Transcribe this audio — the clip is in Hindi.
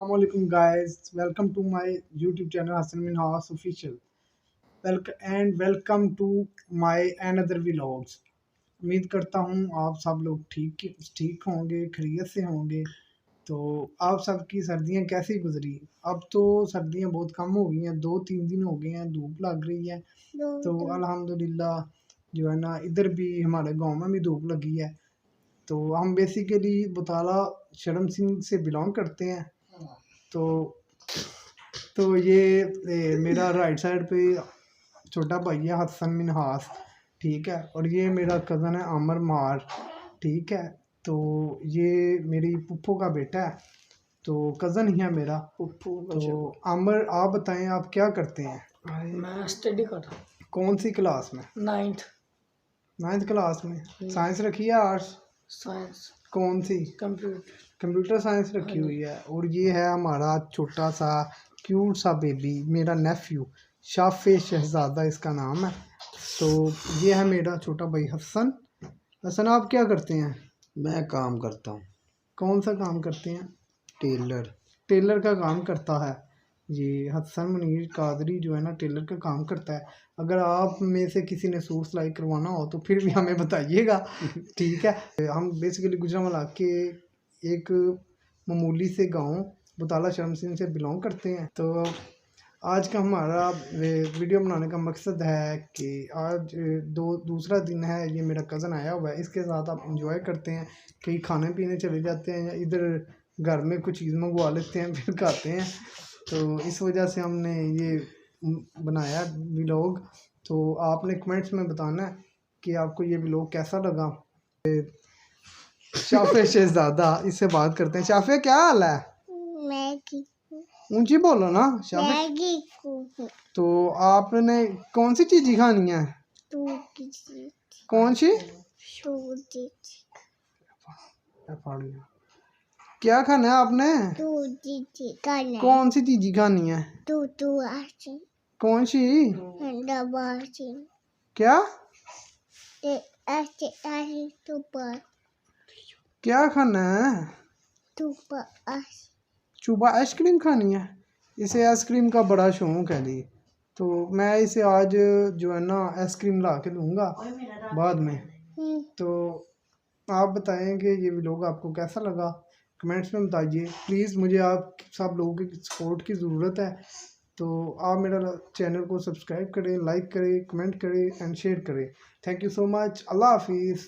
Assalamualaikum guys, welcome to my YouTube channel Hassan Minhas Official. Welcome to my another vlogs. उम्मीद करता हूँ आप सब लोग ठीक होंगे, खैरियत से होंगे। तो आप सबकी सर्दियाँ कैसी गुजरी? अब तो सर्दियाँ बहुत कम हो गई हैं, 2-3 दिन हो गए हैं, धूप लग रही है। तो अल्हम्दुलिल्लाह जो है ना, इधर भी हमारे गांव में भी धूप लगी है। तो हम बेसिकली बुताला शर्म सिंह से बिलोंग करते हैं। तो मेरा राइट साइड पे छोटा भाई है हसन मिनहास, ठीक है। और ये मेरा कज़न है आमर मार, ठीक है। तो ये मेरी पुप्पो का बेटा है, तो कज़न ही है मेरा। तो आमर, आप बताएं आप क्या करते हैं? मैं स्टडी कर रहा हूँ कौन सी क्लास में? 9th नाइन्थ क्लास में। साइंस रखी है आर्ट्स? साइंस कौन सी? कंप्यूटर। कंप्यूटर साइंस रखी हुई है। और ये है हमारा छोटा सा क्यूट सा बेबी, मेरा नेफ्यू शाफे शहजादा इसका नाम है। तो ये है मेरा छोटा भाई हसन। हसन, आप क्या करते हैं? मैं काम करता हूँ, कौन सा काम करते हैं? टेलर। टेलर का काम करता है। ये हसन मुनीर कादरी जो है ना, टेलर का काम करता है। अगर आप में से किसी ने सूट सिलाई करवाना हो तो फिर भी हमें बताइएगा, ठीक है। हम बेसिकली गुजरांवाला के एक मामूली से गांव बुताला शर्म सिंह से बिलोंग करते हैं। तो आज का हमारा वीडियो बनाने का मकसद है कि आज दूसरा दिन है, ये मेरा कज़न आया हुआ है, इसके साथ आप इंजॉय करते हैं, कहीं खाने पीने चले जाते हैं या इधर घर में कुछ चीज़ मंगवा लेते हैं फिर खाते हैं। तो इस वजह से हमने ये बनाया व्लॉग। तो आपने कमेंट्स में बताना है कि आपको ये व्लॉग कैसा लगा। शाफे शहजादा, इससे बात करते हैं। शाफे, क्या हाल है? मैगी ऊंची बोलो ना शाफे। मैगी तो आपने कौन सी चीज़ खानी है? कौन सी? क्या खाना है आपने? कौन सी चीज़ खानी है? कौन सी? क्या क्या खाना है? चुबा आइसक्रीम खानी है। इसे आइसक्रीम का बड़ा शौक है जी। तो मैं इसे आज जो है ना आइसक्रीम ला के दूंगा बाद में। तो आप बताएं कि ये व्लॉग आपको कैसा लगा, कमेंट्स में बताइए प्लीज़। मुझे आप सब लोगों की सपोर्ट की ज़रूरत है। तो आप मेरा चैनल को सब्सक्राइब करें, लाइक करें, कमेंट करें एंड शेयर करें। Thank you so much. अल्लाह हाफिज़।